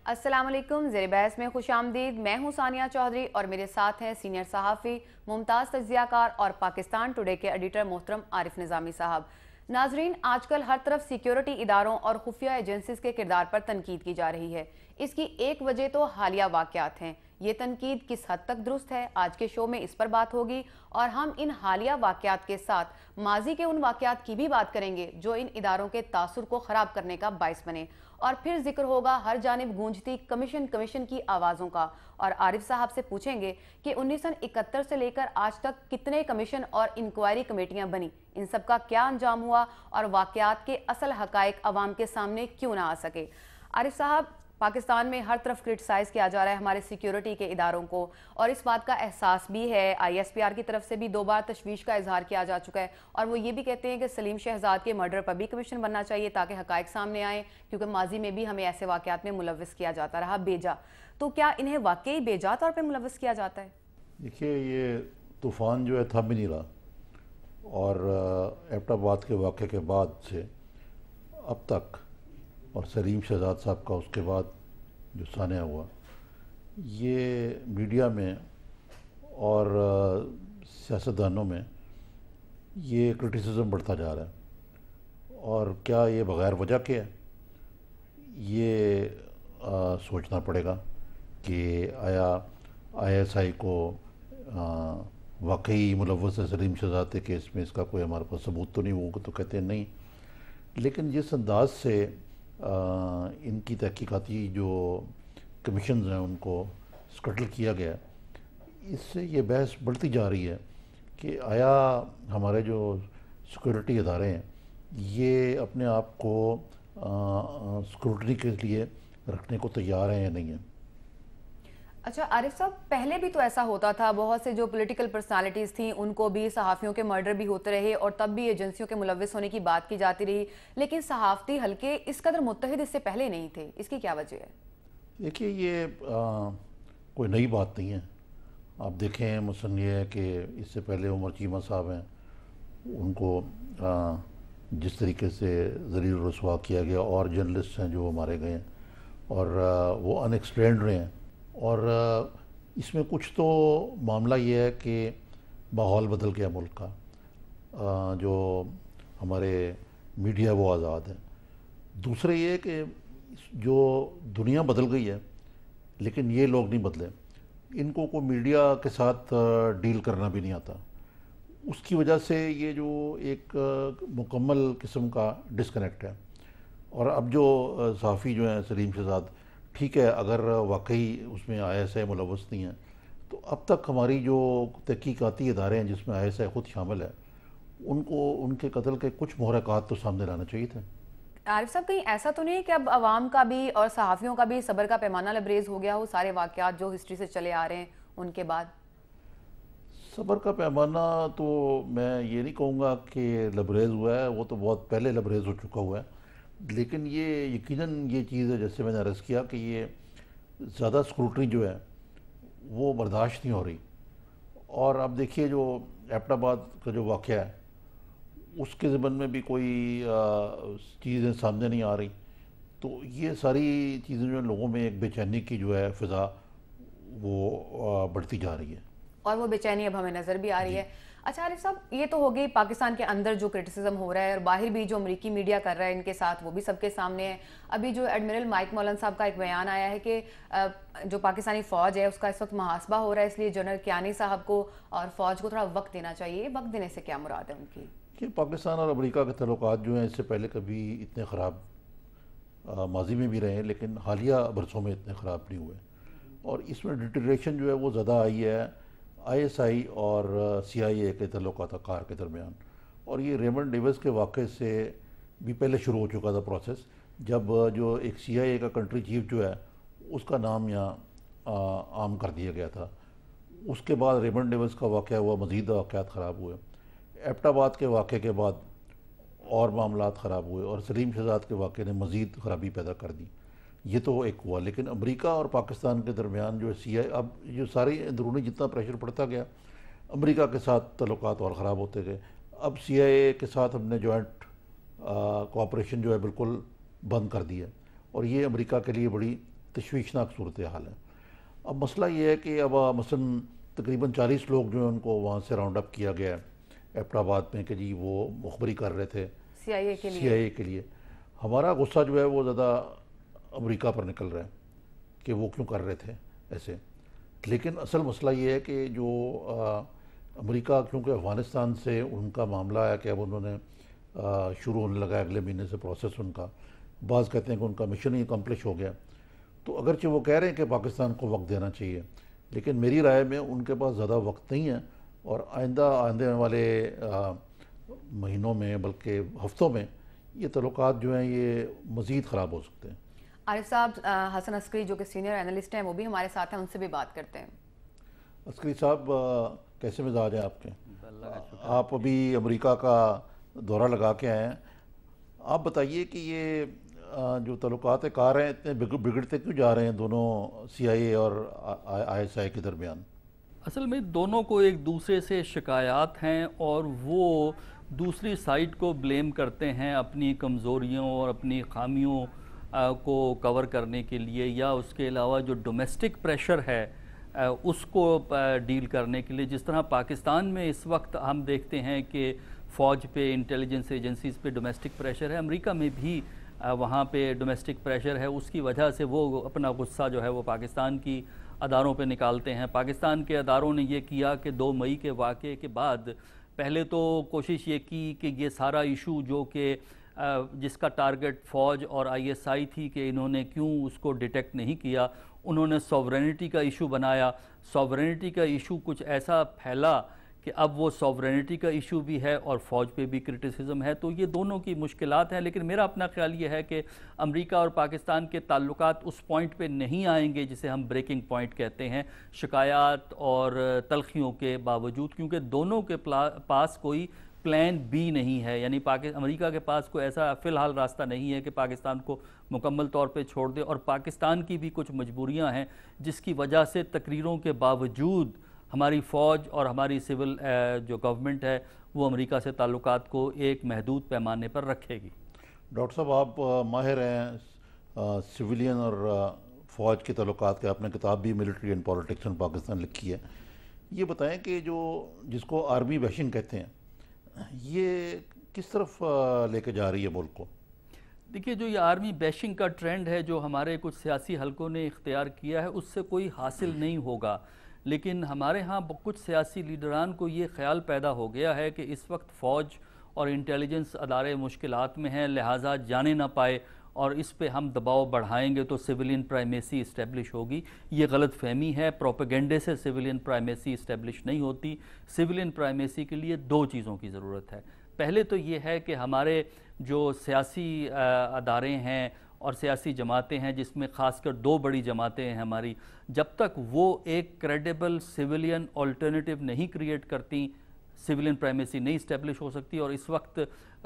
السلام علیکم، زیر بحث میں خوش آمدید۔ میں ہوں ثانیہ چودھری اور میرے ساتھ ہیں سینئر صحافی ممتاز تجزیہ کار اور پاکستان ٹوڈے کے ایڈیٹر محترم عارف نظامی صاحب۔ ناظرین، آج کل ہر طرف سیکیورٹی اداروں اور خفیہ ایجنسیز کے کردار پر تنقید کی جا رہی ہے۔ اس کی ایک وجہ تو حالیہ واقعات ہیں۔ یہ تنقید کس حد تک درست ہے، آج کے شو میں اس پر بات ہوگی اور ہم ان حالیہ واقعات کے ساتھ ماضی کے ان واقعات کی بھی بات کریں گے جو ان اداروں کے تاثر کو خراب کرنے کا باعث بنے، اور پھر ذکر ہوگا ہر جانب گونجتی کمیشن کی آوازوں کا، اور عارف صاحب سے پوچھیں گے کہ 1971 سے لے کر آج تک کتنے کمیشن اور انکوائری کمیٹیاں بنی، ان سب کا کیا انجام ہوا اور واقعات کے اصل حقائق عوام کے سامنے کیوں نہ آ سکے۔ عارف صاحب، پاکستان میں ہر طرف کرٹیسائز کیا جا رہا ہے ہمارے سیکیورٹی کے اداروں کو، اور اس بات کا احساس بھی ہے، آئی ایس پی آر کی طرف سے بھی 2 بار تشویش کا اظہار کیا جا چکا ہے، اور وہ یہ بھی کہتے ہیں کہ سلیم شہزاد کے مرڈر پر بھی کمیشن بننا چاہیے تاکہ حقائق سامنے آئیں، کیونکہ ماضی میں بھی ہمیں ایسے واقعات میں ملوث کیا جاتا رہا بیجا۔ تو کیا انہیں واقعی بیجا طور پہ ملوث کیا جاتا ہے؟ دیکھیے، یہ طوفان جو ہے تھم ہی نہیں رہا، اور ایبٹ آباد کے واقعے کے بعد سے اب تک، اور سلیم شہزاد صاحب کا اس کے بعد جو سانحہ ہوا، یہ میڈیا میں اور سیاستدانوں میں یہ کرٹیسزم بڑھتا جا رہا ہے، اور کیا یہ بغیر وجہ کے ہے؟ یہ سوچنا پڑے گا کہ آیا آئی ایس آئی کو واقعی ملوث ہے سلیم شہزاد کے کیس میں، اس کا کوئی ہمارے پاس ثبوت تو نہیں، وہ تو کہتے ہیں نہیں، لیکن جس انداز سے ان کی تحقیقاتی جو کمیشنز ہیں ان کو سکٹل کیا گیا، اس سے یہ بحث بڑھتی جا رہی ہے کہ آیا ہمارے جو سیکورٹی ادارے ہیں یہ اپنے آپ کو سکروٹنی کے لیے رکھنے کو تیار ہیں یا نہیں ہیں۔ اچھا عارف صاحب، پہلے بھی تو ایسا ہوتا تھا، بہت سے جو پولیٹیکل پرسنالٹیز تھیں ان کو بھی صحافیوں کے مرڈر بھی ہوتے رہے اور تب بھی ایجنسیوں کے ملوث ہونے کی بات کی جاتی رہی، لیکن صحافتی حلقے اس قدر متحد اس سے پہلے نہیں تھے، اس کی کیا وجہ ہے؟ دیکھیے، یہ کوئی نئی بات نہیں ہے۔ آپ دیکھیں، مثلاً یہ ہے کہ اس سے پہلے عمر چیمہ صاحب ہیں، ان کو جس طریقے سے ذلیل و رسوا کیا گیا، اور جرنلسٹ ہیں جو مارے گئے ہیں اور وہ ان ایکسپلینڈ رہے ہیں، اور اس میں کچھ تو معاملہ یہ ہے کہ ماحول بدل گیا ملک کا، جو ہمارے میڈیا وہ آزاد ہے۔ دوسرے یہ ہے کہ جو دنیا بدل گئی ہے لیکن یہ لوگ نہیں بدلے، ان کو کوئی میڈیا کے ساتھ ڈیل کرنا بھی نہیں آتا، اس کی وجہ سے یہ جو ایک مکمل قسم کا ڈسکنیکٹ ہے۔ اور اب جو صحافی جو ہیں سلیم شہزاد، ٹھیک ہے، اگر واقعی اس میں آئی ایس آئی ملوث نہیں ہیں تو اب تک ہماری جو تحقیقاتی ادارے ہیں جس میں آئی ایس آئی خود شامل ہے، ان کو ان کے قتل کے کچھ محرکات تو سامنے لانا چاہیے تھے۔ عارف صاحب، کہیں ایسا تو نہیں ہے کہ اب عوام کا بھی اور صحافیوں کا بھی صبر کا پیمانہ لبریز ہو گیا ہو سارے واقعات جو ہسٹری سے چلے آ رہے ہیں ان کے بعد؟ صبر کا پیمانہ تو میں یہ نہیں کہوں گا کہ لبریز ہوا ہے، وہ تو بہت پہلے لبریز ہو چکا ہوا ہے، لیکن یہ یقیناً یہ چیز ہے، جیسے میں نے عرض کیا، کہ یہ زیادہ سکروٹنی جو ہے وہ برداشت نہیں ہو رہی۔ اور اب دیکھیے، جو ایبٹ آباد کا جو واقعہ ہے اس کے ضمن میں بھی کوئی چیزیں سامنے نہیں آ رہی، تو یہ ساری چیزیں جو لوگوں میں ایک بے چینی کی جو ہے فضا وہ بڑھتی جا رہی ہے، اور وہ بے چینی اب ہمیں نظر بھی آ رہی ہے۔ اچھا عارف صاحب، یہ تو ہو گئی پاکستان کے اندر جو کرٹیسزم ہو رہا ہے، اور باہر بھی جو امریکی میڈیا کر رہا ہے ان کے ساتھ، وہ بھی سب کے سامنے ہے۔ ابھی جو ایڈمرل مائک مولن صاحب کا ایک بیان آیا ہے کہ جو پاکستانی فوج ہے اس کا اس وقت محاسبہ ہو رہا ہے، اس لیے جنرل کیانی صاحب کو اور فوج کو تھوڑا وقت دینا چاہیے۔ یہ وقت دینے سے کیا مراد ہے ان کی؟ کہ پاکستان اور امریکہ کے تعلقات جو ہیں اس سے پہلے کبھی اتنے خراب ماضی میں بھی رہے ہیں، لیکن حالیہ برسوں میں اتنے خراب نہیں ہوئے، اور اس میں ڈیٹریشن جو ہے وہ زیادہ آئی ہے آئی ایس آئی اور سی آئی اے کے تعلقات کار کے درمیان۔ اور یہ ریمنڈ ڈیوس کے واقعے سے بھی پہلے شروع ہو چکا تھا پروسیس، جب جو ایک سی آئی اے کا کنٹری چیف جو ہے اس کا نام یہاں عام کر دیا گیا تھا۔ اس کے بعد ریمنڈ ڈیوس کا واقعہ ہوا، مزید واقعات خراب ہوئے، ایبٹ آباد کے واقعے کے بعد اور معاملات خراب ہوئے، اور سلیم شہزاد کے واقعے نے مزید خرابی پیدا کر دی۔ یہ تو ایک ہوا، لیکن امریکہ اور پاکستان کے درمیان جو سی آئی، اب جو ساری اندرونی جتنا پریشر پڑتا گیا، امریکہ کے ساتھ تعلقات اور خراب ہوتے گئے۔ اب سی آئی اے کے ساتھ ہم نے جوائنٹ کوآپریشن جو ہے بالکل بند کر دی ہے، اور یہ امریکہ کے لیے بڑی تشویشناک صورتحال ہے. اب مسئلہ یہ ہے کہ اب مثلاً تقریباً 40 لوگ جو ہیں ان کو وہاں سے راؤنڈ اپ کیا گیا ہے ایبٹ آباد میں کہ جی وہ مخبری کر رہے تھے سی آئی اے کے لیے. ہمارا غصہ جو ہے وہ زیادہ امریکہ پر نکل رہا ہے کہ وہ کیوں کر رہے تھے ایسے. لیکن اصل مسئلہ یہ ہے کہ جو امریکہ کیونکہ افغانستان سے ان کا معاملہ ہے کہ اب انہوں نے شروع ہونے لگا اگلے مہینے سے پروسیس ان کا. بعض کہتے ہیں کہ ان کا مشن ہی اکمپلش ہو گیا. تو اگرچہ وہ کہہ رہے ہیں کہ پاکستان کو وقت دینا چاہیے, لیکن میری رائے میں ان کے پاس زیادہ وقت نہیں ہے, اور آنے والے مہینوں میں بلکہ ہفتوں میں یہ تعلقات جو ہیں یہ مزید خراب ہو سکتے ہیں. عارف صاحب, حسن عسکری جو کہ سینئر اینالسٹ ہیں وہ بھی ہمارے ساتھ ہیں, ان سے بھی بات کرتے ہیں. عسکری صاحب کیسے مزاج ہیں آپ کے؟ آپ ابھی امریکہ کا دورہ لگا کے آئے ہیں. آپ بتائیے کہ یہ جو تعلقات کار ہیں اتنے بگڑتے کیوں جا رہے ہیں دونوں سی آئی اے اور آئی ایس آئی کے درمیان؟ اصل میں دونوں کو ایک دوسرے سے شکایات ہیں اور وہ دوسری سائٹ کو بلیم کرتے ہیں اپنی کمزوریوں اور اپنی خامیوں کو کور کرنے کے لیے, یا اس کے علاوہ جو ڈومیسٹک پریشر ہے اس کو ڈیل کرنے کے لیے. جس طرح پاکستان میں اس وقت ہم دیکھتے ہیں کہ فوج پہ, انٹیلیجنس ایجنسیز پہ ڈومیسٹک پریشر ہے, امریکہ میں بھی وہاں پہ ڈومیسٹک پریشر ہے. اس کی وجہ سے وہ اپنا غصہ جو ہے وہ پاکستان کی اداروں پہ نکالتے ہیں. پاکستان کے اداروں نے یہ کیا کہ 2 مئی کے واقعے کے بعد پہلے تو کوشش یہ کی کہ یہ سارا ایشو جو کہ جس کا ٹارگٹ فوج اور آئی ایس آئی تھی کہ انہوں نے کیوں اس کو ڈیٹیکٹ نہیں کیا, انہوں نے سوورینٹی کا ایشو بنایا. سوورینٹی کا ایشو کچھ ایسا پھیلا کہ اب وہ سوورینٹی کا ایشو بھی ہے اور فوج پہ بھی کرٹیسزم ہے. تو یہ دونوں کی مشکلات ہیں, لیکن میرا اپنا خیال یہ ہے کہ امریکہ اور پاکستان کے تعلقات اس پوائنٹ پہ نہیں آئیں گے جسے ہم بریکنگ پوائنٹ کہتے ہیں, شکایات اور تلخیوں کے باوجود, کیونکہ دونوں کے پاس کوئی پلان بی نہیں ہے. یعنی امریکہ کے پاس کوئی ایسا فی الحال راستہ نہیں ہے کہ پاکستان کو مکمل طور پہ چھوڑ دے, اور پاکستان کی بھی کچھ مجبوریاں ہیں جس کی وجہ سے تقریروں کے باوجود ہماری فوج اور ہماری سول جو گورنمنٹ ہے وہ امریکہ سے تعلقات کو ایک محدود پیمانے پر رکھے گی. ڈاکٹر صاحب آپ ماہر ہیں سویلین اور فوج کے تعلقات کے, آپ نے کتاب بھی military and politics in Pakistan لکھی ہے. یہ بتائیں کہ جس کو آرمی بیشنگ کہتے ہیں یہ کس طرف لے کے جا رہی ہے ملک کو؟ دیکھیے, جو یہ آرمی بیشنگ کا ٹرینڈ ہے جو ہمارے کچھ سیاسی حلقوں نے اختیار کیا ہے اس سے کوئی حاصل نہیں ہوگا, لیکن ہمارے ہاں کچھ سیاسی لیڈران کو یہ خیال پیدا ہو گیا ہے کہ اس وقت فوج اور انٹیلیجنس ادارے مشکلات میں ہیں, لہٰذا جانے نہ پائے اور اس پہ ہم دباؤ بڑھائیں گے تو سویلین پرائمیسی اسٹیبلش ہوگی. یہ غلط فہمی ہے. پروپیگنڈے سے سویلین پرائمیسی اسٹیبلش نہیں ہوتی. سویلین پرائمیسی کے لیے 2 چیزوں کی ضرورت ہے. پہلے تو یہ ہے کہ ہمارے جو سیاسی ادارے ہیں اور سیاسی جماعتیں ہیں, جس میں خاص کر 2 بڑی جماعتیں ہیں ہماری, جب تک وہ ایک کریڈیبل سویلین آلٹرنیٹیو نہیں کریٹ کرتی سویلین پرائمیسی نہیں اسٹیبلش ہو سکتی, اور اس وقت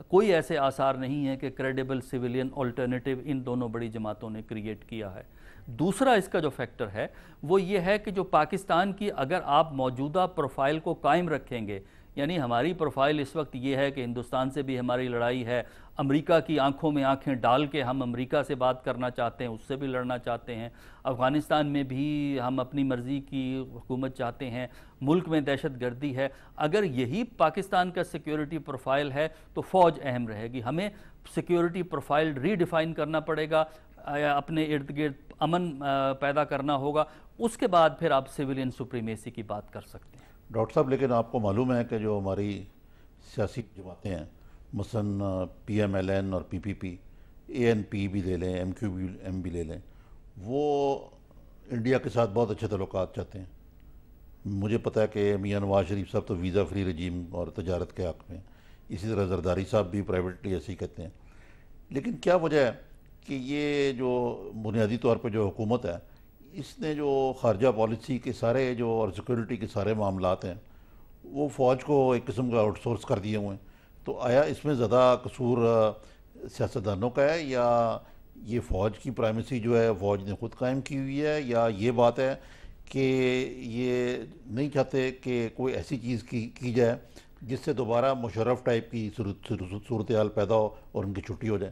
کوئی ایسے آثار نہیں ہیں کہ کریڈیبل سویلین آلٹرنیٹیو ان دونوں بڑی جماعتوں نے کریٹ کیا ہے. دوسرا اس کا جو فیکٹر ہے وہ یہ ہے کہ جو پاکستان کی اگر آپ موجودہ پروفائل کو قائم رکھیں گے, یعنی ہماری پروفائل اس وقت یہ ہے کہ ہندوستان سے بھی ہماری لڑائی ہے, امریکہ کی آنکھوں میں آنکھیں ڈال کے ہم امریکہ سے بات کرنا چاہتے ہیں, اس سے بھی لڑنا چاہتے ہیں, افغانستان میں بھی ہم اپنی مرضی کی حکومت چاہتے ہیں, ملک میں دہشت گردی ہے. اگر یہی پاکستان کا سیکیورٹی پروفائل ہے تو فوج اہم رہے گی. ہمیں سیکیورٹی پروفائل ری ڈیفائن کرنا پڑے گا, اپنے ارد گرد امن پیدا کرنا ہوگا, اس کے بعد پھر آپ سویلین سپریمیسی کی بات کر سکتے ہیں. ڈاکٹر صاحب لیکن آپ کو معلوم ہے کہ جو ہماری سیاسی جماعتیں ہیں, مثلا پی ایم ایل این اور پی پی پی, اے این پی بھی لے لیں, ایم کیو ایم بھی لے لیں, وہ انڈیا کے ساتھ بہت اچھے تعلقات چاہتے ہیں. مجھے پتہ ہے کہ میاں نواز شریف صاحب تو ویزا فری رجیم اور تجارت کے حق میں, اسی طرح زرداری صاحب بھی پرائیویٹلی ایسے ہی کہتے ہیں. لیکن کیا وجہ ہے کہ یہ جو بنیادی طور پہ جو حکومت ہے اس نے جو خارجہ پالیسی کے سارے جو اور سیکورٹی کے سارے معاملات ہیں وہ فوج کو ایک قسم کا آؤٹ سورس کر دیے ہوئے ہیں, تو آیا اس میں زیادہ قصور سیاستدانوں کا ہے یا یہ فوج کی پرائمیسی جو ہے فوج نے خود قائم کی ہوئی ہے, یا یہ بات ہے کہ یہ نہیں چاہتے کہ کوئی ایسی چیز کی جائے جس سے دوبارہ مشرف ٹائپ کی صورتحال پیدا ہو اور ان کی چھٹی ہو جائے؟